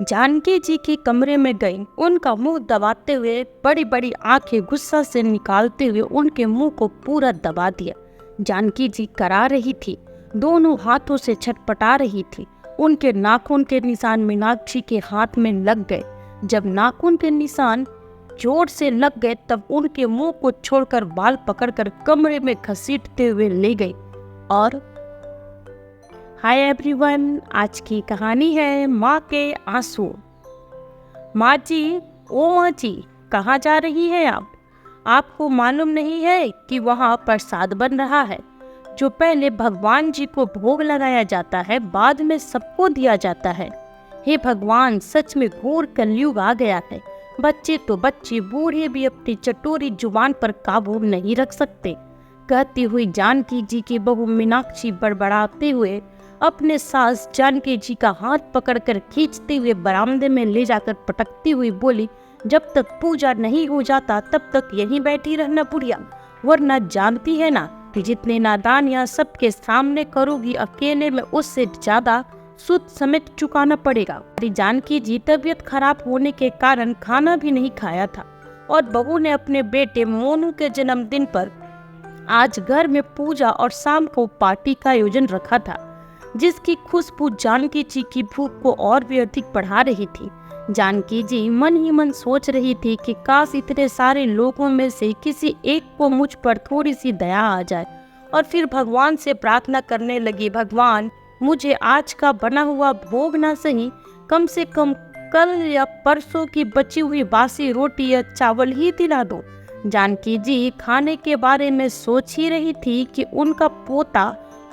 जानकी जी के कमरे में गई, उनका मुंह दबाते हुए, बड़ी बड़ी आंखें गुस्सा से निकालते हुए उनके मुंह को पूरा दबा दिया। जानकी जी करा रही थी, दोनों हाथों से छटपटा रही थी। उनके नाखून के निशान मीनाक्षी के हाथ में लग गए। जब नाखून के निशान जोर से लग गए तब उनके मुंह को छोड़कर बाल पकड़कर कमरे में घसीटते हुए ले गई। और हाय एवरीवन, आज की कहानी है माँ के आंसू। माँ जी, ओ माँ जी, कहाँ जा रही है आप? आपको मालूम नहीं है कि वहाँ प्रसाद बन रहा है, जो पहले भगवान जी को भोग लगाया जाता है, बाद में सबको दिया जाता है। हे भगवान, सच में घोर कलयुग आ गया है। बच्चे तो बच्चे, बूढ़े भी अपनी चटोरी जुबान पर काबू नहीं रख सकते। कहती हुई जानकी जी की बहू मीनाक्षी बड़बड़ाते हुए अपने सास जानकी जी का हाथ पकड़कर खींचते हुए बरामदे में ले जाकर पटकती हुई बोली, जब तक पूजा नहीं हो जाता तब तक यहीं बैठी रहना बुढ़िया, वरना जानती है ना कि जितने नादान यहाँ सबके सामने करोगी, अकेले में उससे ज्यादा सूद समेत चुकाना पड़ेगा। जानकी जी तबीयत खराब होने के कारण खाना भी नहीं खाया था और बहू ने अपने बेटे मोनू के जन्मदिन पर आज घर में पूजा और शाम को पार्टी का आयोजन रखा था, जिसकी खुशबू जानकी जी की भूख को और भी अधिक बढ़ा रही थी। जानकी जी मन ही मन सोच रही थी कि काश इतने सारे लोगों में से किसी एक को मुझ पर थोड़ी सी दया आ जाए, और फिर भगवान से प्रार्थना करने लगी, भगवान मुझे आज का बना हुआ भोग ना सही, कम से कम कल या परसों की बची हुई बासी रोटी या चावल ही दिला दो। जानकी जी खाने के बारे में सोच ही रही थी कि उनका पोता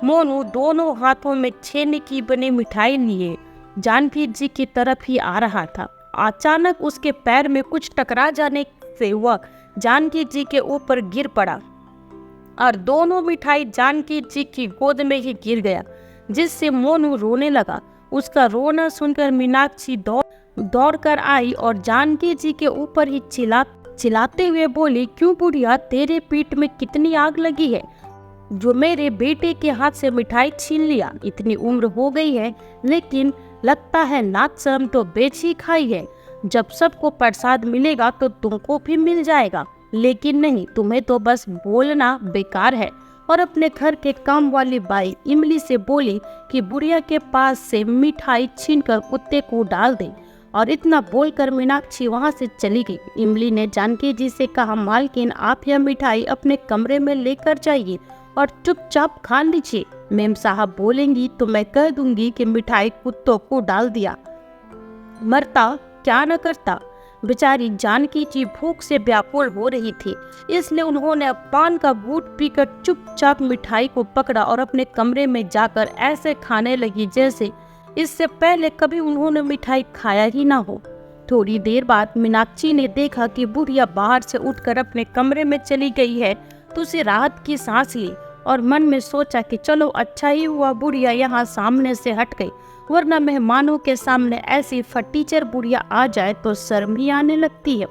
मोनू दोनों हाथों में छेने की बनी मिठाई लिए जानकी जी की तरफ ही आ रहा था। अचानक उसके पैर में कुछ टकरा जाने से वह जानकी जी के ऊपर गिर पड़ा और दोनों मिठाई जानकी जी की गोद में ही गिर गया, जिससे मोनू रोने लगा। उसका रोना सुनकर मीनाक्षी दौड़ कर आई और जानकी जी के ऊपर ही चिल्लाते हुए बोली, क्यों बुढ़िया, तेरे पीठ में कितनी आग लगी है जो मेरे बेटे के हाथ से मिठाई छीन लिया? इतनी उम्र हो गई है, लेकिन लगता है नाक शर्म तो बेच ही खाई है। जब सबको प्रसाद मिलेगा तो तुमको भी मिल जाएगा, लेकिन नहीं, तुम्हें तो बस बोलना बेकार है। और अपने घर के काम वाली बाई इमली से बोली कि बुढ़िया के पास से मिठाई छीनकर कुत्ते को डाल दे। और इतना बोलकर मीनाक्षी वहां से चली गई। इमली ने जानकी जी से कहा, मालकिन आप यह मिठाई अपने कमरे में लेकर जाइए और चुपचाप खा लीजिए। मेम साहब बोलेंगी तो मैं कह दूंगी कि मिठाई कुत्तों को डाल दिया। मरता क्या न करता। बेचारी जानकी जी भूख से व्याकुल हो रही थी, इसलिए उन्होंने पान का घूंट पीकर चुपचाप मिठाई को पकड़ा और अपने कमरे में जाकर ऐसे खाने लगी जैसे इससे पहले कभी उन्होंने मिठाई खाया ही ना हो। थोड़ी देर बाद मीनाक्षी ने देखा कि बुढ़िया बाहर से उठकर अपने कमरे में चली गई है, तो उसे राहत की सांस ली और मन में सोचा कि चलो अच्छा ही हुआ बुढ़िया यहाँ सामने से हट गई, वरना मेहमानों के सामने ऐसी फटीचर बुढ़िया आ जाए तो शर्म ही आने लगती है।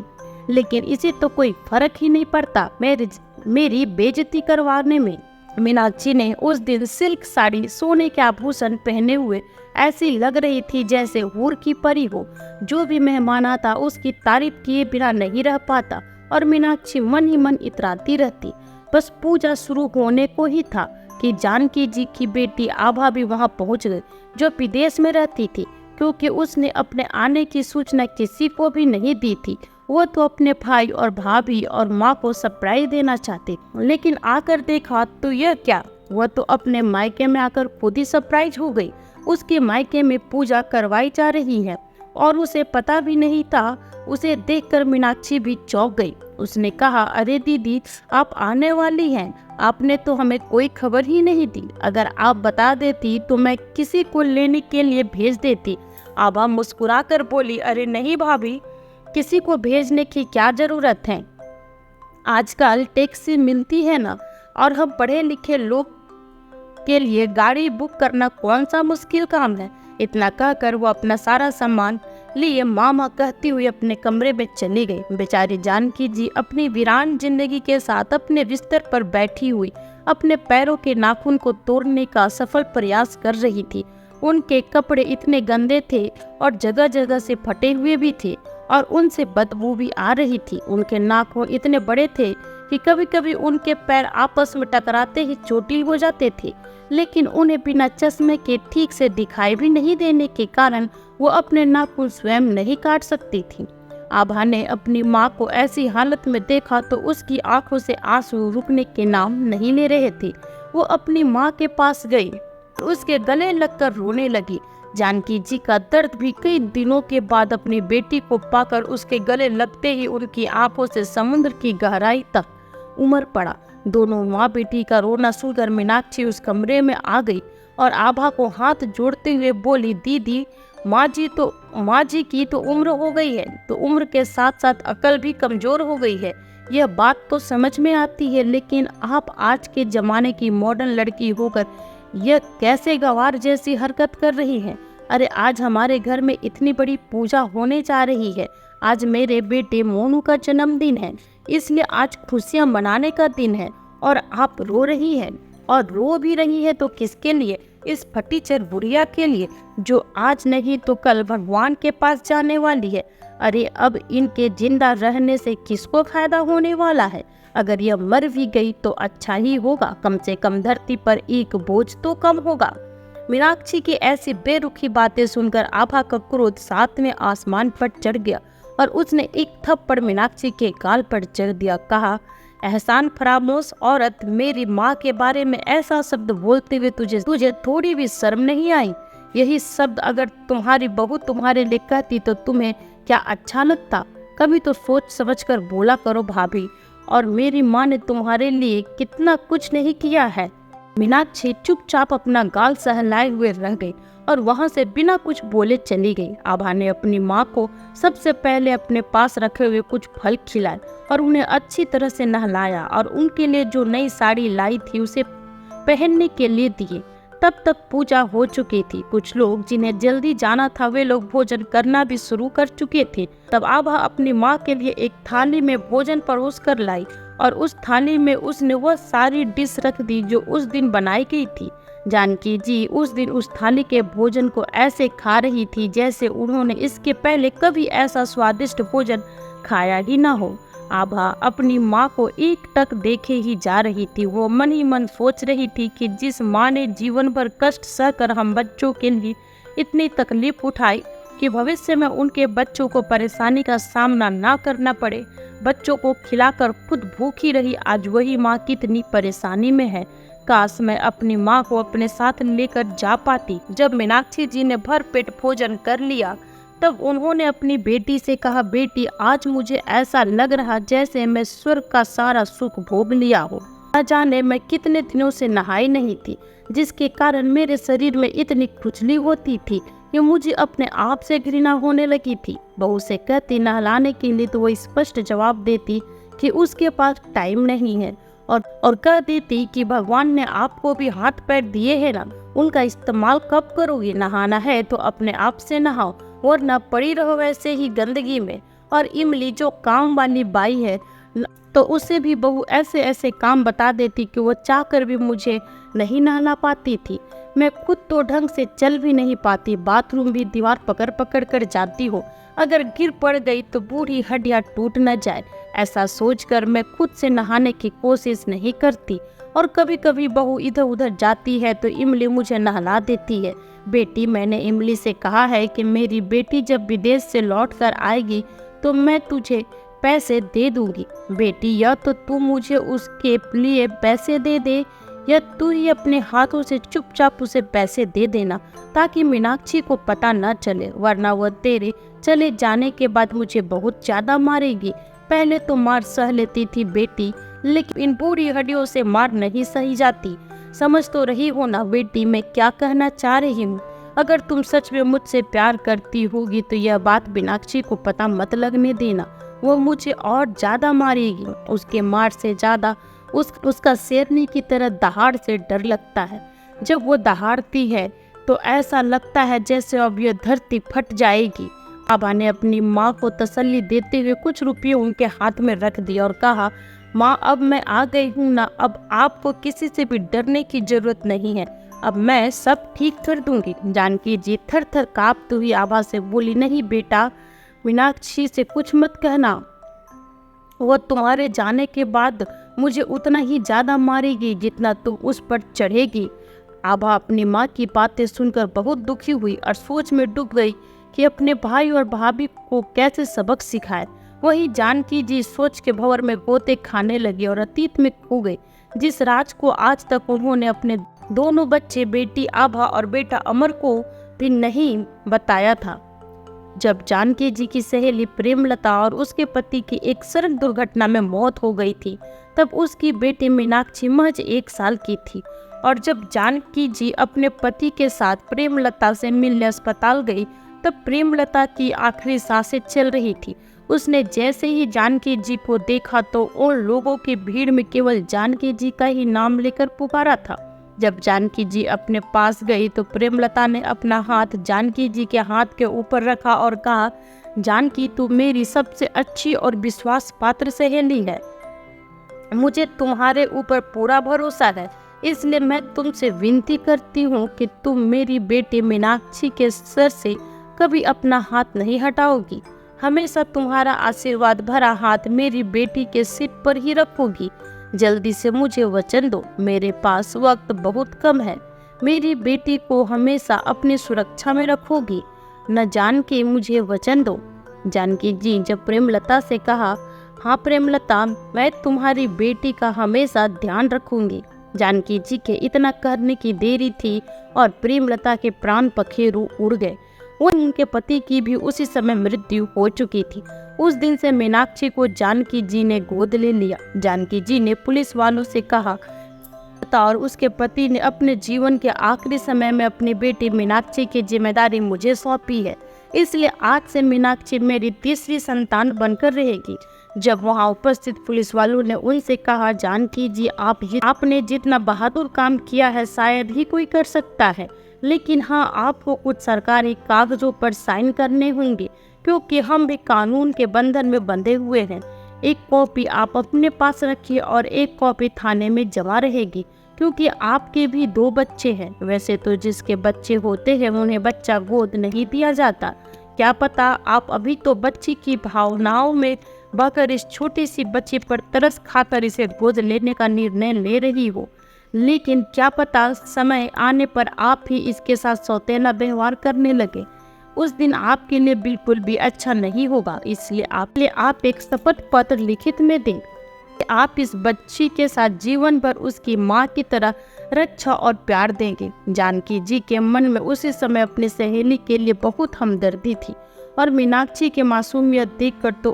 लेकिन इसे तो कोई फर्क ही नहीं पड़ता मेरी बेइज्जती करवाने में। मीनाक्षी ने उस दिन सिल्क साड़ी, सोने के आभूषण पहने हुए ऐसी लग रही थी जैसे हूर की परी हो। जो भी मेहमान आता उसकी तारीफ किए बिना नहीं रह पाता और मीनाक्षी मन ही मन इतराती रहती। बस पूजा शुरू होने को ही था कि जानकी जी की बेटी आभा भी वहां पहुंच गई, जो विदेश में रहती थी, क्योंकि उसने अपने आने की सूचना किसी को भी नहीं दी थी। वो तो अपने भाई और भाभी और माँ को सरप्राइज देना चाहती, लेकिन आकर देखा तो यह क्या, वह तो अपने मायके में आकर खुद ही सरप्राइज हो गई। उसके मायके में पूजा करवाई जा रही है और उसे पता भी नहीं था। उसे देखकर मीनाक्षी भी चौंक गई। उसने कहा, अरे दीदी, आप आने वाली हैं, आपने तो हमें कोई खबर ही नहीं दी। अगर आप बता देती तो मैं किसी को लेने के लिए भेज देती। आभा मुस्कुराकर बोली, अरे नहीं भाभी, किसी को भेजने की क्या जरूरत है, आजकल टैक्सी मिलती है ना, और हम पढ़े लिखे लोग के लिए गाड़ी बुक करना कौन सा मुश्किल काम है। इतना कहकर वो अपना सारा सामान लिए मामा कहती हुई अपने कमरे में चली गई। बेचारी जानकी जी अपनी वीरान जिंदगी के साथ अपने बिस्तर पर बैठी हुई अपने पैरों के नाखून को तोड़ने का सफल प्रयास कर रही थी। उनके कपड़े इतने गंदे थे और जगह जगह से फटे हुए भी थे और उनसे बदबू भी आ रही थी। उनके नाखून इतने बड़े थे कि कभी कभी उनके पैर आपस में टकराते ही चोटिल हो जाते थे, लेकिन उन्हें बिना चश्मे के ठीक से दिखाई भी नहीं देने के कारण वो अपने नाखून स्वयं नहीं काट सकती थी। आभा ने अपनी माँ को ऐसी हालत में देखा तो उसकी आंखों से आंसू रुकने के नाम नहीं ले रहे थे। वो अपनी माँ के पास गई, उसके गले लगकर रोने लगी। जानकी जी का दर्द भी कई दिनों के बाद अपनी बेटी को पाकर उसके गले लगते ही उनकी आंखों से समुद्र की गहराई तक उमड़ पड़ा। दोनों माँ बेटी का रोना सुनकर मीनाक्षी उस कमरे में आ गई और आभा को हाथ जोड़ते हुए बोली, दीदी, माँ जी की तो उम्र हो गई है, तो उम्र के साथ साथ अकल भी कमजोर हो गई है। यह बात तो समझ में आती है, लेकिन आप आज के जमाने की मॉडर्न लड़की होकर यह कैसे गंवार जैसी हरकत कर रही हैं? अरे आज हमारे घर में इतनी बड़ी पूजा होने जा रही है। आज मेरे बेटे मोनू का जन्मदिन है, इसलिए आज खुशियां मनाने का दिन है और आप रो रही हैं। और रो भी रही है तो किसके लिए? इस फटीचर बुढ़िया के लिए, जो आज नहीं तो कल भगवान के पास जाने वाली है। अरे अब इनके जिंदा रहने से किसको फायदा होने वाला है? अगर यह मर भी गई तो अच्छा ही होगा, कम से कम धरती पर एक बोझ तो कम होगा। मीनाक्षी की ऐसी बेरुखी बातें सुनकर आभा का क्रोध सातवें आसमान पर चढ़ गया और उसने एक थप्पड़ मीनाक्षी के गाल पर जड़ दिया। कहा, एहसान फरामोश औरत, मेरी माँ के बारे में ऐसा शब्द बोलते हुए तुझे थोड़ी भी शर्म नहीं आई? यही शब्द अगर तुम्हारी बहू तुम्हारे लिए कहती तो तुम्हें क्या अच्छा लगता? कभी तो सोच समझ कर बोला करो भाभी। और मेरी माँ ने तुम्हारे लिए कितना कुछ नहीं किया है। मीनाक्षी चुपचाप अपना गाल सहलाए हुए रह गई और वहां से बिना कुछ बोले चली गई। आभा ने अपनी माँ को सबसे पहले अपने पास रखे हुए कुछ फल खिलाए और उन्हें अच्छी तरह से नहलाया और उनके लिए जो नई साड़ी लाई थी उसे पहनने के लिए दिए। तब तक पूजा हो चुकी थी। कुछ लोग जिन्हें जल्दी जाना था वे लोग भोजन करना भी शुरू कर चुके थे। तब आभा अपनी माँ के लिए एक थाली में भोजन परोस कर लाई और उस थाली में उसने वह सारी डिश रख दी जो उस दिन बनाई गई थी। जानकी जी उस दिन उस थाली के भोजन को ऐसे खा रही थी जैसे उन्होंने इसके पहले कभी ऐसा स्वादिष्ट भोजन खाया ही ना हो। आभा अपनी माँ को एकटक देखे ही जा रही थी। वो मन ही मन सोच रही थी कि जिस माँ ने जीवन भर कष्ट सहकर हम बच्चों के लिए इतनी तकलीफ उठाई कि भविष्य में उनके बच्चों को परेशानी का सामना ना करना पड़े, बच्चों को खिलाकर खुद भूखी रही, आज वही माँ कितनी परेशानी में है। काश मैं अपनी माँ को अपने साथ लेकर जा पाती। जब मीनाक्षी जी ने भर पेट भोजन कर लिया तब उन्होंने अपनी बेटी से कहा, बेटी, आज मुझे ऐसा लग रहा जैसे मैं स्वर्ग का सारा सुख भोग लिया हो। न जाने मैं कितने दिनों से नहाई नहीं थी, जिसके कारण मेरे शरीर में इतनी खुजली होती थी कि मुझे अपने आप से घृणा होने लगी थी। बहू से कहती नहलाने के लिए तो वो स्पष्ट जवाब देती कि उसके पास टाइम नहीं है और कह देती कि भगवान ने आपको भी हाथ पैर दिए हैं ना, उनका इस्तेमाल कब करोगे? नहाना है तो अपने आप से नहाओ वरना पड़ी रहो वैसे ही गंदगी में। और इमली जो काम वाली बाई है तो उसे भी बहू ऐसे ऐसे काम बता देती कि वो चाहकर भी मुझे नहीं नहला पाती थी। मैं खुद तो ढंग से चल भी नहीं पाती, बाथरूम भी दीवार पकड़ पकड़ कर जाती हो, अगर गिर पड़ गई तो बूढ़ी हड्डियां टूट न जाए, ऐसा सोचकर मैं खुद से नहाने की कोशिश नहीं करती। और कभी कभी बहू इधर उधर जाती है तो इमली मुझे नहला देती है। बेटी, मैंने इमली से कहा है कि मेरी बेटी जब विदेश से लौट कर आएगी तो मैं तुझे पैसे दे दूंगी। बेटी, या तो तू मुझे उसके लिए पैसे दे दे या तू ही अपने हाथों से चुपचाप उसे पैसे दे देना ताकि मीनाक्षी को पता न चले, वरना वह तेरे चले जाने के बाद मुझे बहुत ज्यादा मारेगी। पहले तो मार सह लेती थी बेटी, लेकिन इन बूढ़ी हड्डियों से मार नहीं सही जाती। समझ तो रही हो ना बेटी मैं क्या कहना चाह रही हूँ। अगर तुम सच में मुझसे प्यार करती होगी तो यह बात मीनाक्षी को पता मत लगने देना, वो मुझे और ज्यादा मारेगी। उसके मार से ज्यादा उसका शेरनी की तरह दहाड़ से डर लगता है। जब वो दहाड़ती है तो ऐसा लगता है जैसे अब यह धरती फट जाएगी। आभा ने अपनी माँ को तसल्ली देते हुए कुछ रुपये उनके हाथ में रख दिया और कहा, माँ, अब मैं आ गई हूँ ना, अब आपको किसी से भी डरने की जरूरत नहीं है। अब मैं सब ठीक कर दूंगी। जानकी जी थर थर कांपती हुई आवाज से बोली, नहीं बेटा, मीनाक्षी से कुछ मत कहना। वो तुम्हारे जाने के बाद मुझे उतना ही ज्यादा मारेगी जितना तुम उस पर चढ़ेगी। आभा अपनी माँ की बातें सुनकर बहुत दुखी हुई और सोच में डूब गई कि अपने भाई और भाभी को कैसे सबक सिखाए। वही जानकी जी सोच के भंवर में गोते खाने लगी और अतीत में खो गई, जिस राज को आज तक उन्होंने अपने दोनों बच्चे बेटी आभा और बेटा अमर को भी नहीं बताया था। जब जानकी जी की सहेली प्रेमलता और उसके पति की एक सड़क दुर्घटना में मौत हो गई थी, तब उसकी बेटी मीनाक्षी महज 1 साल की थी। और जब जानकी जी अपने पति के साथ प्रेमलता से मिलने अस्पताल गई, तब प्रेमलता की आखिरी सांसें चल रही थी। उसने जैसे ही जानकी जी को देखा तो उन लोगों की भीड़ में केवल जानकी जी का ही नाम लेकर पुकारा था। जब जानकी जी अपने पास गई तो प्रेमलता ने अपना हाथ जानकी जी के हाथ के ऊपर रखा और कहा, जानकी, तू मेरी सबसे अच्छी और विश्वास पात्र सहेली है। मुझे तुम्हारे ऊपर पूरा भरोसा है, इसलिए मैं तुमसे विनती करती हूँ कि तुम मेरी बेटी मीनाक्षी के सर से कभी अपना हाथ नहीं हटाओगी। हमेशा तुम्हारा आशीर्वाद भरा हाथ मेरी बेटी के सिर पर ही रखोगी। जल्दी से मुझे वचन दो, मेरे पास वक्त बहुत कम है। मेरी बेटी को हमेशा अपनी सुरक्षा में रखोगी न, जानकी, मुझे वचन दो। जानकी जी जब प्रेमलता से कहा, हाँ प्रेमलता, मैं तुम्हारी बेटी का हमेशा ध्यान रखूंगी। जानकी जी के इतना करने की देरी थी और प्रेमलता के प्राण पखेरु उड़ गए। उनके पति की भी उसी समय मृत्यु हो चुकी थी। उस दिन से मीनाक्षी को जानकी जी ने गोद ले लिया। जानकी जी ने पुलिस वालों से कहा और उसके पति ने अपने जीवन के आखिरी समय में अपनी बेटी मीनाक्षी की जिम्मेदारी मुझे सौंपी है, इसलिए आज से मीनाक्षी मेरी तीसरी संतान बनकर रहेगी। जब वहां उपस्थित पुलिस वालों ने उनसे कहा, जानकी जी, आपने जितना बहादुर काम किया है शायद ही कोई कर सकता है, लेकिन हाँ, आपको कुछ सरकारी कागजों पर साइन करने होंगे, क्योंकि हम भी कानून के बंधन में बंधे हुए हैं। एक कॉपी आप अपने पास रखिए और एक कॉपी थाने में जमा रहेगी, क्योंकि आपके भी 2 बच्चे हैं। वैसे तो जिसके बच्चे होते हैं उन्हें बच्चा गोद नहीं दिया जाता। क्या पता आप अभी तो बच्ची की भावनाओं में बहकर इस छोटी सी बच्ची पर तरस खाकर इसे गोद लेने का निर्णय ले रही हो, लेकिन क्या पता समय आने पर आप ही इसके साथ सौतेला व्यवहार करने लगे। उस दिन आपके लिए बिल्कुल भी अच्छा नहीं होगा, इसलिए आप एक शपथ पत्र लिखित में दें कि आप इस बच्ची के साथ जीवन भर उसकी माँ की तरह रक्षा और प्यार देंगे। जानकी जी के मन में उसी समय अपनी सहेली के लिए बहुत हमदर्दी थी और मीनाक्षी की मासूमियत देखकर तो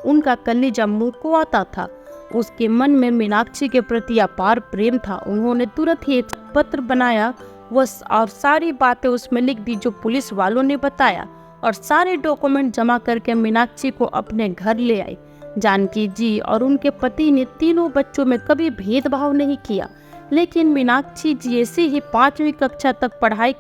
उनका कलेजा मुंह को आता था। उसके मन में मीनाक्षी के प्रति अपार प्रेम था। उन्होंने तुरंत ही एक पत्र बनाया और सारी बातें उसमें लिख दी जो पुलिस वालों ने बताया, और सारे डॉक्यूमेंट जमा करके मीनाक्षी को अपने घर ले आई। जानकी जी और उनके पति ने तीनों बच्चों में कभी भेदभाव नहीं किया, लेकिन मीनाक्षी जी जैसे ही 5वीं कक्षा तक पढ़ाई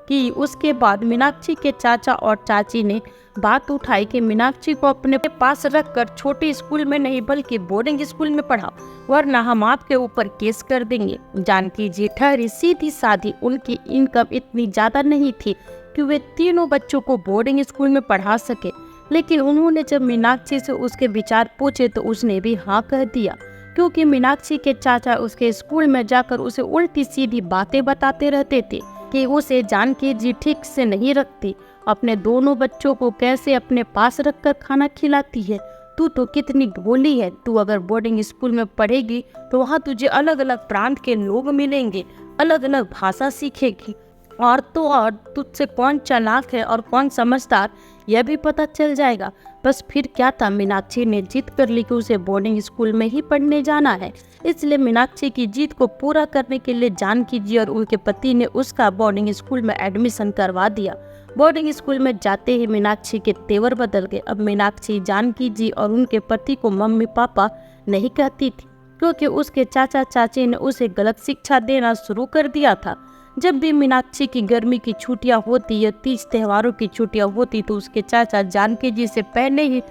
की, उसके बाद मीनाक्षी के चाचा और चाची ने बात उठाई कि मीनाक्षी को अपने पास रखकर छोटे स्कूल में नहीं बल्कि बोर्डिंग स्कूल में पढ़ाओ, वरना हम आपके ऊपर केस कर देंगे। जानकी जी ठहरी सीधी साधी। उनकी इनकम इतनी ज़्यादा नहीं थी कि वे तीनों बच्चों को बोर्डिंग स्कूल में पढ़ा सके, लेकिन उन्होंने जब मीनाक्षी से उसके विचार पूछे तो उसने भी हाँ कह दिया, क्योंकि मीनाक्षी के चाचा उसके स्कूल में जाकर उसे उल्टी सीधी बातें बताते रहते थे कि उसे जानकी जी ठीक से नहीं रखती, अपने दोनों बच्चों को कैसे अपने पास रखकर खाना खिलाती है। तू तो कितनी भोली है, तू अगर बोर्डिंग स्कूल में पढ़ेगी तो वहाँ तुझे अलग अलग प्रांत के लोग मिलेंगे, अलग अलग भाषा सीखेगी, और तो और तुझसे कौन चालाक है और कौन समझदार यह भी पता चल जाएगा। बस फिर क्या था, मीनाक्षी ने जिद कर ली कि उसे बोर्डिंग स्कूल में ही पढ़ने जाना है। इसलिए मीनाक्षी की जिद को पूरा करने के लिए जानकी जी और उनके पति ने उसका बोर्डिंग स्कूल में एडमिशन करवा दिया। बोर्डिंग स्कूल में जाते ही मीनाक्षी के तेवर बदल गए। अब मीनाक्षी जानकी जी और उनके पति को मम्मी पापा नहीं कहती थी, क्योंकि उसके चाचा चाची ने उसे गलत शिक्षा देना शुरू कर दिया था। जब भी मीनाक्षी की गर्मी की छुट्टियां होती या तीज त्योहारों की छुट्टियां होती तो उसके चाचा जानकी जी से पहले ही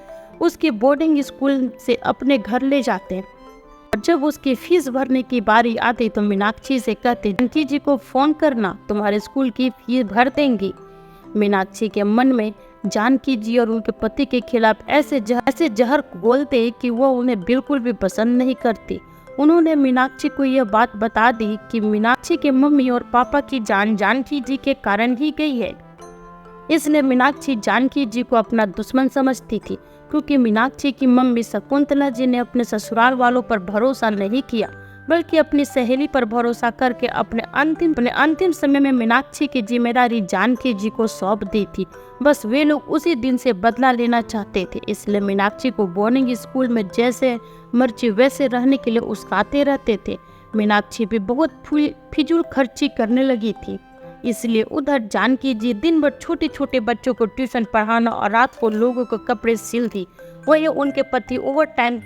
उसके बोर्डिंग स्कूल से अपने घर ले जाते। और जब उसकी फीस भरने की बारी आती तो मीनाक्षी से कहते, जानकी जी को फोन करना, तुम्हारे स्कूल की फीस भर देंगी। मीनाक्षी के मन में जानकी जी और उनके पति के खिलाफ ऐसे जहर घोलते कि वो उन्हें बिल्कुल भी पसंद नहीं करती। उन्होंने मीनाक्षी को यह बात बता दी कि मीनाक्षी के मम्मी और पापा की जान जानकी जी के कारण ही गई है। इसलिए मीनाक्षी जानकी जी को अपना दुश्मन समझती थी, क्योंकि मीनाक्षी की मम्मी शकुंतला जी ने अपने ससुराल वालों पर भरोसा नहीं किया, बल्कि अपनी सहेली पर भरोसा करके अपने अंतिम समय में मीनाक्षी की जिम्मेदारी जानकी जी को सौंप दी थी। बस वे लोग उसी दिन से बदला लेना चाहते थे, इसलिए मीनाक्षी को बोर्डिंग स्कूल में जैसे मर्जी वैसे रहने के लिए उस्काते रहते थे। मीनाक्षी भी बहुत फिजूल खर्ची करने लगी थी, इसलिए उधर जानकी जी दिन भर छोटे छोटे बच्चों को ट्यूशन पढ़ाना और रात को लोगों को कपड़े सिलती। वही उनके पति ओवर टाइम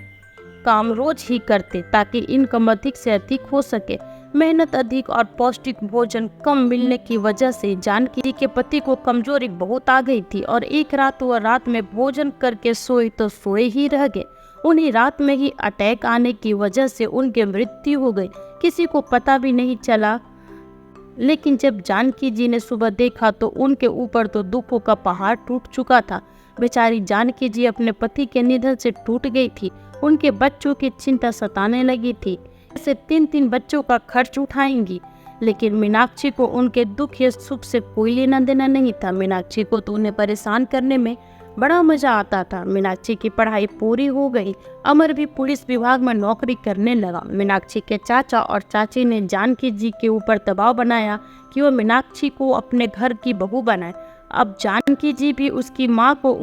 काम रोज ही करते ताकि इनकम अधिक से अधिक हो सके। मेहनत अधिक और पौष्टिक भोजन कम मिलने की वजह से जानकी जी के पति को कमजोरी बहुत आ गई थी और एक रात वह रात में भोजन करके सोए तो सोए ही रह गए। उन्हीं रात में ही अटैक आने की वजह से उनकी मृत्यु हो गई। किसी को पता भी नहीं चला, लेकिन जब जानकी जी ने सुबह देखा तो उनके ऊपर तो दुखों का पहाड़ टूट चुका था। बेचारी जानकी जी अपने पति के निधन से टूट गई थी। उनके बच्चों की चिंता सताने लगी थी, ऐसे 3 बच्चों का खर्च उठाएंगी। लेकिन मीनाक्षी को उनके दुख या सुख से कोई लेना देना नहीं था। मीनाक्षी को तो उन्हें परेशान करने में बड़ा मजा आता था। मीनाक्षी की पढ़ाई पूरी हो गई। अमर भी पुलिस विभाग में नौकरी करने लगा। मीनाक्षी के चाचा और चाची ने जानकी जी के ऊपर दबाव बनाया कि वो मीनाक्षी को अपने घर की बहू बनाए। अब जानकी जी भी उसकी माँ को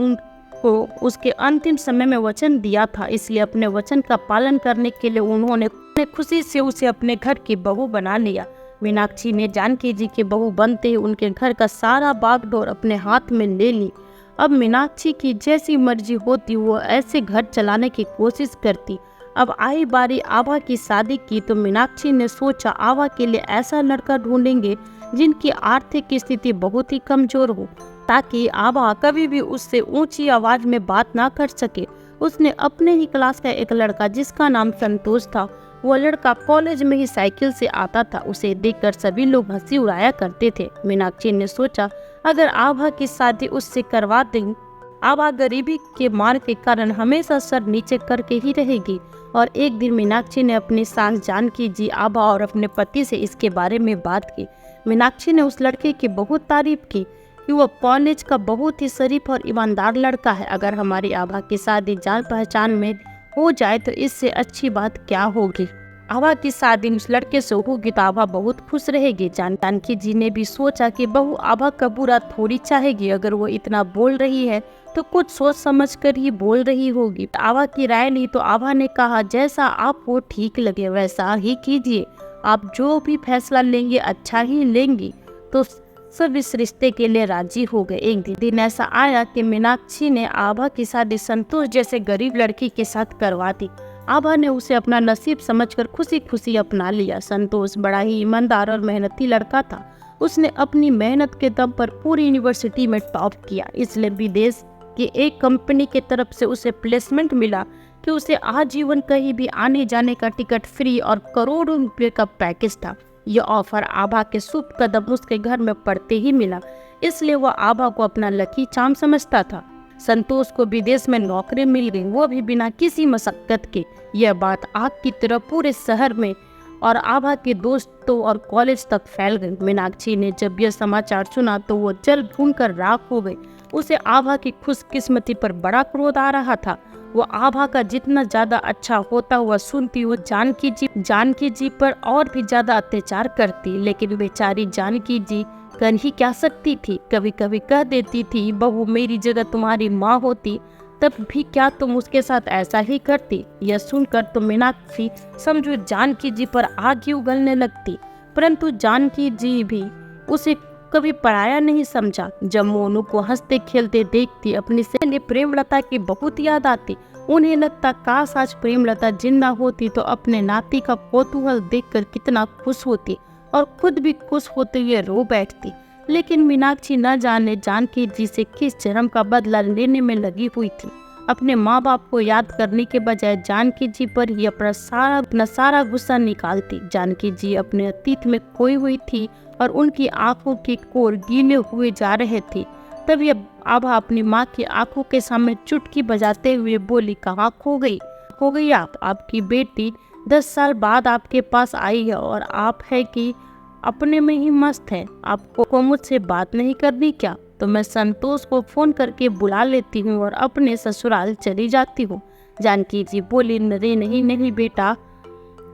उसके अंतिम समय में वचन दिया था, इसलिए अपने वचन का पालन करने के लिए उन्होंने खुशी से उसे अपने घर की बहू बना लिया। मीनाक्षी ने जानकी जी की बहू बनते ही उनके घर का सारा बागडोर अपने हाथ में ले ली। अब मीनाक्षी की जैसी मर्जी होती वो ऐसे घर चलाने की कोशिश करती। अब आई बारी आभा की शादी की तो मीनाक्षी ने सोचा आभा के लिए ऐसा लड़का ढूंढेंगे जिनकी आर्थिक स्थिति बहुत ही कमजोर हो, ताकि आभा कभी भी उससे ऊंची आवाज में बात ना कर सके। उसने अपने ही क्लास का एक लड़का जिसका नाम संतोष था, वो लड़का कॉलेज में ही साइकिल से आता था। उसे देखकर सभी लोग हंसी उड़ाया करते थे। मीनाक्षी ने सोचा अगर आभा की शादी उससे करवा दें, आभा गरीबी के मार के कारण हमेशा सर नीचे करके ही रहेगी। और एक दिन मीनाक्षी ने अपनी सास जानकी जी, आभा और अपने पति से इसके बारे में बात की। मीनाक्षी ने उस लड़के की बहुत तारीफ की कि वो कॉलेज का बहुत ही शरीफ और ईमानदार लड़का है। अगर हमारी आभा की शादी जान पहचान में हो जाए तो इससे अच्छी बात क्या होगी। आभा की शादी उस लड़के से होगी तो आभा बहुत खुश रहेगी। जानकी जी ने भी सोचा कि बहू आभा का बुरा थोड़ी चाहेगी। अगर वो इतना बोल रही है तो कुछ सोच समझ कर ही बोल रही होगी। आभा की राय ली तो आभा ने कहा जैसा आपको ठीक लगे वैसा ही कीजिए, आप जो भी फैसला लेंगे अच्छा ही लेंगी। तो सब इस रिश्ते के लिए राजी हो गए। एक दिन ऐसा आया कि मीनाक्षी ने आभा की शादी संतोष जैसे गरीब लड़की के साथ करवा दी। आभा ने उसे अपना नसीब समझकर खुशी खुशी अपना लिया। संतोष बड़ा ही ईमानदार और मेहनती लड़का था। उसने अपनी मेहनत के दम पर पूरी यूनिवर्सिटी में टॉप किया, इसलिए विदेश की एक कंपनी की तरफ से उसे प्लेसमेंट मिला कि उसे आजीवन कहीं भी आने जाने का टिकट फ्री और करोड़ों रुपए का पैकेज था। यह ऑफर आभा के शुभ कदम उसके घर में पड़ते ही मिला, इसलिए वह आभा को अपना लकी चार्म समझता था। संतोष को विदेश में नौकरी मिल गई, वो भी बिना किसी मशक्कत के। यह बात आग की तरह पूरे शहर में और आभा के दोस्तों और कॉलेज तक फैल गई। मीनाक्षी ने जब यह समाचार सुना तो वो जल भूनकर राख हो गई। उसे आभा की खुशकिस्मती पर बड़ा क्रोध आ रहा था। वो आभा का जितना ज्यादा अच्छा होता हुआ सुनती, वो जानकी जी पर और भी ज्यादा अत्याचार करती। लेकिन बेचारी जानकी जी कर ही क्या सकती थी। कभी कभी कह देती थी बहू मेरी जगह तुम्हारी माँ होती तब भी क्या तुम उसके साथ ऐसा ही करती। यह सुनकर तो मीनाक्षी समझो जानकी जी पर आग ही उगलने लगती, परंतु जानकी जी भी उसे कभी पराया नहीं समझा। जब मोनू को हंसते खेलते देखती अपनी सहेली प्रेमलता की बहुत याद आती। उन्हें लगता काश आज प्रेमलता जिंदा होती तो अपने नाती का कौतूहल देखकर कितना खुश होती और खुद भी खुश होते हुए रो बैठती। लेकिन मीनाक्षी न जाने जानकी जी से किस जन्म का बदला लेने में लगी हुई थी। अपने माँ बाप को याद करने के बजाय जानकी जी पर ही अपना सारा गुस्सा निकालती। जानकी जी अपने अतीत में खोई हुई थी और उनकी आंखों के कोर गीले हुए जा रहे थे। तभी आभा अपनी माँ की आंखों के सामने चुटकी बजाते हुए बोली, कहाँ खो गई आप? आपकी बेटी 10 साल बाद आपके पास आई है और आप है कि अपने में ही मस्त है। आपको मुझसे बात नहीं करनी क्या? तो मैं संतोष को फोन करके बुला लेती हूँ और अपने ससुराल चली जाती हूँ। जानकी जी बोली, अरे नहीं बेटा,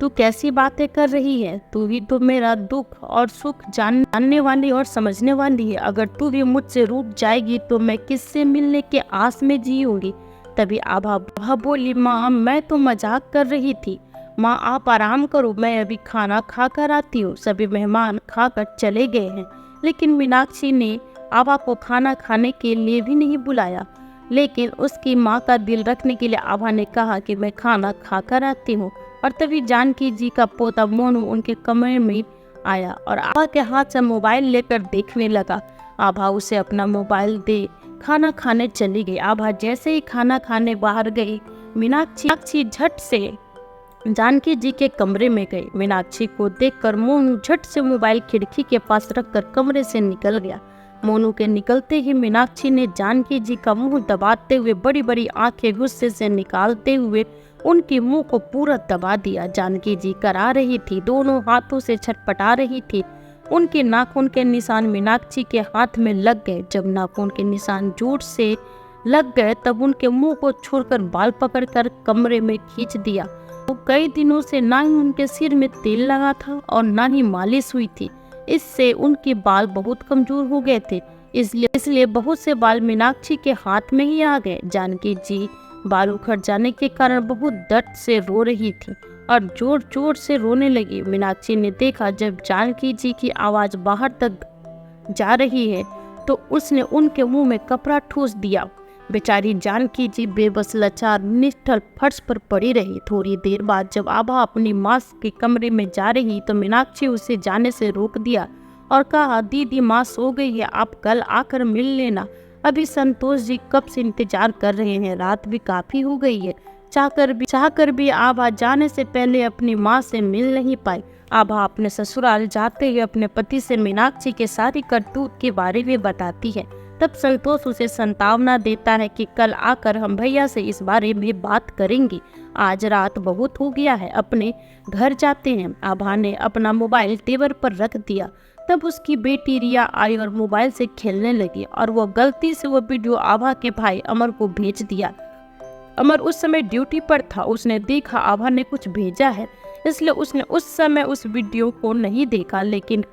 तू कैसी बातें कर रही है? तू ही तो मेरा दुख और सुख जानने वाली और समझने वाली है। अगर तू भी मुझसे रूठ जाएगी तो मैं किससे मिलने के आस में जीऊंगी। तभी आभा बोली, माँ मैं तो मजाक कर रही थी। माँ आप आराम करो, मैं अभी खाना खा कर आती हूँ। सभी मेहमान खाकर चले गए हैं, लेकिन मीनाक्षी ने आभा को खाना खाने के लिए भी नहीं बुलाया। लेकिन उसकी माँ का दिल रखने के लिए आभा ने कहा कि मैं खाना खा कर आती हूँ। और तभी जानकी जी का पोता मोनू उनके कमरे में आया और आभा के हाथ से मोबाइल लेकर देखने लगा। आभा उसे अपना मोबाइल दे खाना खाने चली गई। आभा जैसे ही खाना खाने बाहर गई, मीनाक्षी झट से जानकी जी के कमरे में गई। मीनाक्षी को देखकर मोनू झट से मोबाइल खिड़की के पास रखकर कमरे से निकल गया। मोनू के निकलते ही मीनाक्षी ने जानकी जी का मुंह दबाते हुए बड़ी बड़ी आंखें गुस्से से निकालते हुए उनके मुंह को पूरा दबा दिया। जानकी जी करा रही थी, दोनों हाथों से छटपटा रही थी। उनके नाखून के निशान मीनाक्षी के हाथ में लग गए। जब नाखून के निशान जोर से लग गए तब उनके मुंह को छोड़कर बाल पकड़कर कमरे में खींच दिया। तो कई दिनों से ना ही उनके सिर में तेल लगा था और ना ही मालिश हुई थी। इससे उनके बाल बहुत कमजोर हो गए थे। इसलिए बहुत से बाल मीनाक्षी के हाथ में ही आ गए। जानकी जी बाल उखड़ जाने के कारण बहुत दर्द से रो रही थी और जोर जोर से रोने लगी। मीनाक्षी ने देखा जब जानकी जी की आवाज बाहर तक जा रही है तो उसने उनके मुंह में कपड़ा ठूस दिया। बेचारी जानकी जी बेबस लाचार निश्चल फर्श पर पड़ी रही। थोड़ी देर बाद जब आभा अपनी माँ के कमरे में जा रही तो मीनाक्षी उसे जाने से रोक दिया और कहा, दीदी माँ सो गई है, आप कल आकर मिल लेना। अभी संतोष जी कब से इंतजार कर रहे हैं, रात भी काफी हो गई है। चाहकर भी आभा जाने से पहले अपनी माँ से मिल नहीं पाई। आभा अपने ससुराल जाते हुए अपने पति से मीनाक्षी के सारी करतूत के बारे में बताती है। तब संतोष उसे संतावना देता है कि कल आकर हम भैया से इस बारे में बात करेंगे। आज रात बहुत हो गया है, अपने घर जाते हैं। आभा ने अपना मोबाइल टेबल पर रख दिया। तब उसकी बेटी रिया आई और मोबाइल से खेलने लगी और वो गलती से वो वीडियो आभा के भाई अमर को भेज दिया। अमर उस समय ड्यूटी पर था। उसने देखा आभा ने कुछ भेजा है, इसलिए उसने उस समय उस वीडियो को नहीं देखा, लेकिन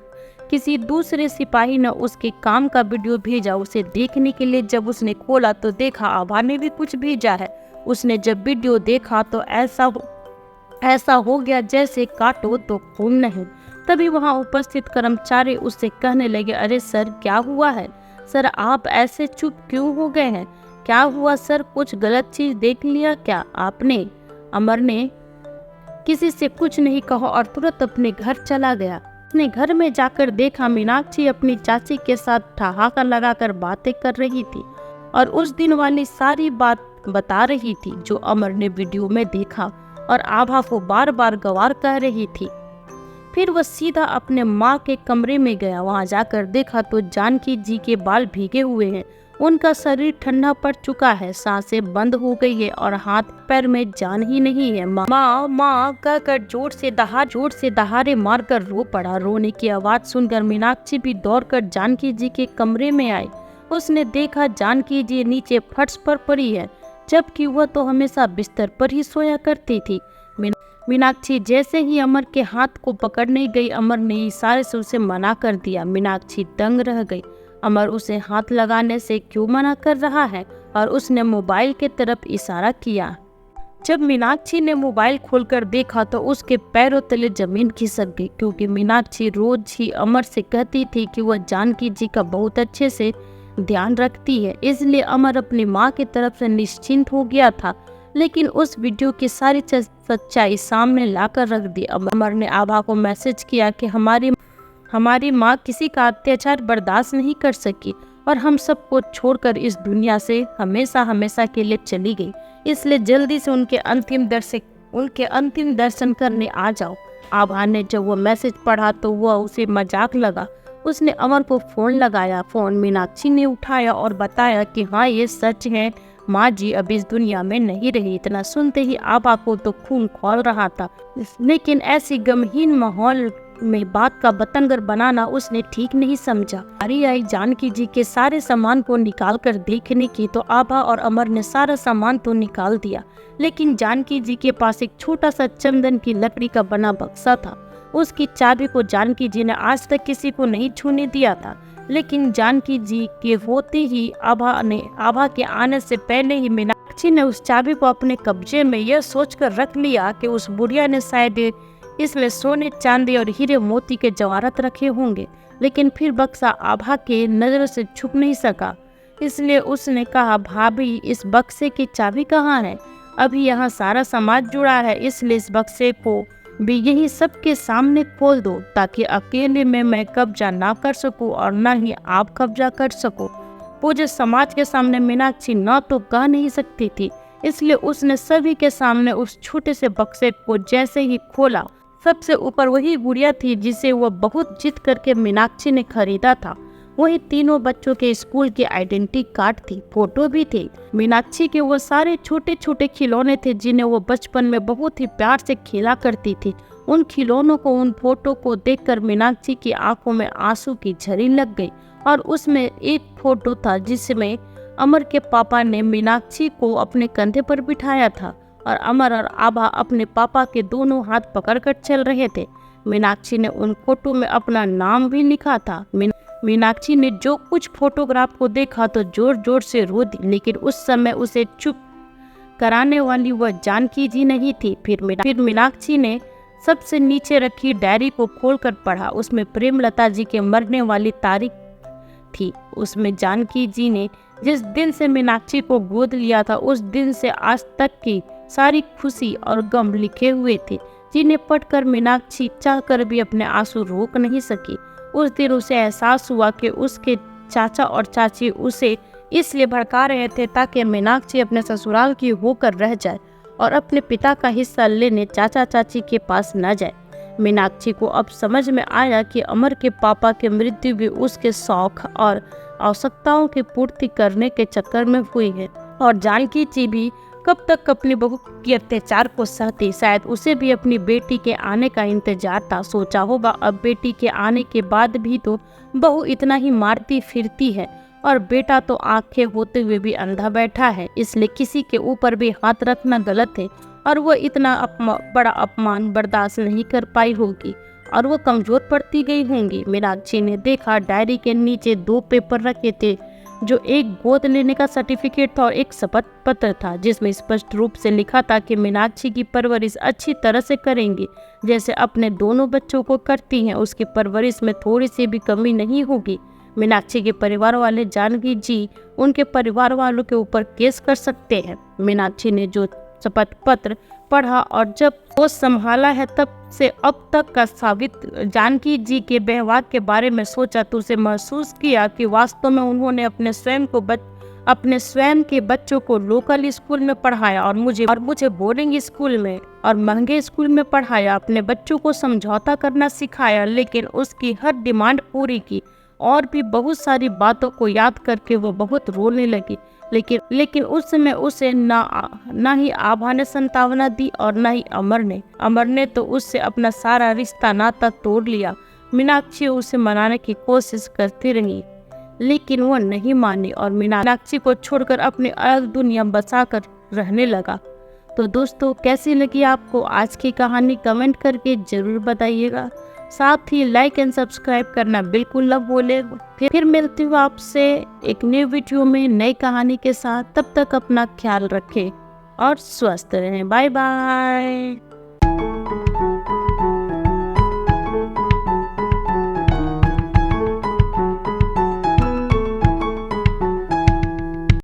किसी दूसरे सिपाही ने उसके काम का वीडियो भेजा उसे देखने के लिए। जब उसने खोला तो देखा आभा ने भी कुछ भेजा है। उसने जब वीडियो देखा तो ऐसा हो गया जैसे काटो तो खून नहीं। तभी वहां उपस्थित कर्मचारी उससे कहने लगे, अरे सर क्या हुआ है? सर आप ऐसे चुप क्यों हो गए हैं? क्या हुआ सर, कुछ गलत चीज देख लिया क्या आपने? अमर ने किसी से कुछ नहीं कहा और तुरंत अपने घर चला गया। उसने घर में जाकर देखा मीनाक्षी अपनी चाची के साथ ठहाका लगाकर बातें कर रही थी और उस दिन वाली सारी बात बता रही थी जो अमर ने वीडियो में देखा और आभा को बार बार गवार कह रही थी। फिर वह सीधा अपने माँ के कमरे में गया। वहां जाकर देखा तो जानकी जी के बाल भीगे हुए हैं, उनका शरीर ठंडा पड़ चुका है, सांसें बंद हो गई है और हाथ पैर में जान ही नहीं है। माँ कहकर जोर से दहाड़े मारकर रो पड़ा। रोने की आवाज सुनकर मीनाक्षी भी दौड़कर जानकी जी के कमरे में आई। उसने देखा जानकी जी नीचे फर्श पर पड़ी है, जबकि वह तो हमेशा बिस्तर पर ही सोया करती थी। मीनाक्षी जैसे ही अमर के हाथ को पकड़ने गई, अमर ने इशारे से उसे मना कर दिया। मीनाक्षी दंग रह गई। अमर उसे हाथ लगाने से क्यों मना कर रहा है? और उसने मोबाइल के तरफ इशारा किया। जब मीनाक्षी ने मोबाइल खोलकर देखा तो उसके पैरों तले जमीन खिसक गई, क्योंकि मीनाक्षी रोज ही अमर से कहती थी कि वह जानकी जी का बहुत अच्छे से ध्यान रखती है। इसलिए अमर अपनी माँ की तरफ से निश्चिंत हो गया था, लेकिन उस वीडियो की सारी सच्चाई सामने लाकर रख दी। अमर ने आभा को मैसेज किया कि हमारी माँ किसी का अत्याचार बर्दाश्त नहीं कर सकी और हम सबको छोड़कर इस दुनिया से हमेशा हमेशा के लिए चली गई। इसलिए जल्दी से उनके अंतिम दर्शन करने आ जाओ। आभा ने जब वो मैसेज पढ़ा तो वह उसे मजाक लगा। उसने अमर को फोन लगाया। फोन मीनाक्षी ने उठाया और बताया कि हाँ, ये सच है, माँ जी अब इस दुनिया में नहीं रही। इतना सुनते ही आभा को तो खून खौल रहा था, लेकिन ऐसी गमहीन माहौल में बात का बतंगर बनाना उसने ठीक नहीं समझा। बारी आई जानकी जी के सारे सामान को निकाल कर देखने की तो आभा और अमर ने सारा सामान तो निकाल दिया, लेकिन जानकी जी के पास एक छोटा सा चंदन की लकड़ी का बना बक्सा था। उसकी चाबी को जानकी जी ने आज तक किसी को नहीं छूने दिया था, लेकिन जानकी जी के होते ही आभा के आने से पहले ही मीनाक्षी ने उस चाबी को अपने कब्जे में यह सोचकर रख लिया कि उस बुढ़िया ने शायद इसमें सोने, चांदी और हीरे मोती के जवाहरात रखे होंगे। लेकिन फिर बक्सा आभा के नजर से छुप नहीं सका, इसलिए उसने कहा, भाभी इस बक्से की चाबी कहाँ है? अभी यहाँ सारा समाज जुड़ा है, इसलिए इस बक्से को भी यही सबके सामने खोल दो, ताकि अकेले में मैं कब्जा ना कर सकूं और ना ही आप कब्जा कर सको। पूरे समाज के सामने मीनाक्षी न तो कह नहीं सकती थी, इसलिए उसने सभी के सामने उस छोटे से बक्से को जैसे ही खोला, सबसे ऊपर वही गुड़िया थी जिसे वह बहुत जिद करके मीनाक्षी ने खरीदा था। वही तीनों बच्चों के स्कूल के आइडेंटिटी कार्ड थी, फोटो भी थे। मीनाक्षी के वो सारे छोटे छोटे खिलौने थे जिन्हें वो बचपन में बहुत ही प्यार से खेला करती थी। उन खिलौनों को, उन फोटो को देखकर मीनाक्षी की आंखों में आंसू की झरी लग गई। और उसमें एक फोटो था जिसमें अमर के पापा ने मीनाक्षी को अपने कंधे पर बिठाया था और अमर और आभा अपने पापा के दोनों हाथ पकड़कर चल रहे थे। मीनाक्षी ने उन फोटो में अपना नाम भी लिखा था। मीनाक्षी ने जो कुछ फोटोग्राफ को देखा तो जोर जोर से रो दी, लेकिन उस समय उसे चुप कराने वाली वह जानकी जी नहीं थी। फिर मीनाक्षी ने सबसे नीचे रखी डायरी को खोलकर पढ़ा। उसमें प्रेमलता जी के मरने वाली तारीख थी। उसमें जानकी जी ने जिस दिन से मीनाक्षी को गोद लिया था उस दिन से आज तक की सारी खुशी और गम लिखे हुए थे, जिन्हें पढ़कर मीनाक्षी चाहकर भी अपने आंसू रोक नहीं सकी। उस दिन उसे एहसास हुआ कि उसके चाचा और चाची उसे इसलिए भड़का रहे थे ताकि मीनाक्षी अपने ससुराल की होकर रह जाए और अपने पिता का हिस्सा लेने चाचा चाची के पास न जाए। मीनाक्षी को अब समझ में आया कि अमर के पापा की मृत्यु भी उसके शौक और आवश्यकताओं की पूर्ति करने के चक्कर में हुई है, और जानकी जी भी कब तक अपनी बहू के अत्याचार को सहती। शायद उसे भी अपनी बेटी के आने का इंतजार था। सोचा होगा अब बेटी के आने के बाद भी तो बहू इतना ही मारती फिरती है और बेटा तो आंखें होते हुए भी अंधा बैठा है, इसलिए किसी के ऊपर भी हाथ रखना गलत है और वो इतना बड़ा अपमान बर्दाश्त नहीं कर पाई होगी और वो कमजोर पड़ती गई होंगी। मीनाक्षी ने देखा डायरी के नीचे 2 पेपर रखे थे, जो एक गोद लेने का सर्टिफिकेट था और एक शपथ पत्र था, जिसमें स्पष्ट रूप से लिखा था कि मीनाक्षी की परवरिश अच्छी तरह से करेंगी, जैसे अपने दोनों बच्चों को करती हैं। उसकी परवरिश में थोड़ी सी भी कमी नहीं होगी। मीनाक्षी के परिवार वाले जानकी जी उनके परिवार वालों के ऊपर केस कर सकते हैं। मीनाक्षी ने जो शपथ पत्र पढ़ा और जब वो संभाला है तब से अब तक का साबित जानकी जी के व्यवहार के बारे में सोचा तो उसे महसूस किया कि वास्तव में उन्होंने अपने स्वयं के बच्चों को लोकल स्कूल में पढ़ाया और मुझे बोर्डिंग स्कूल में और महंगे स्कूल में पढ़ाया। अपने बच्चों को समझौता करना सिखाया, लेकिन उसकी हर डिमांड पूरी की। और भी बहुत सारी बातों को याद करके वो बहुत रोने लगी, लेकिन उस समय उसे ना ही आभा ने सांत्वना दी और ना ही अमर ने तो उससे अपना सारा रिश्ता नाता तोड़ लिया। मीनाक्षी उसे मनाने की कोशिश करती रही, लेकिन वो नहीं मानी और मीनाक्षी को छोड़कर अपनी अलग दुनिया बसाकर रहने लगा। तो दोस्तों, कैसी लगी आपको आज की कहानी? कमेंट करके जरूर बताइएगा। साथ ही लाइक एंड सब्सक्राइब करना बिल्कुल न भूले। फिर मिलती हूँ आपसे एक नई वीडियो में नई कहानी के साथ। तब तक अपना ख्याल रखें और स्वस्थ रहें। Bye bye.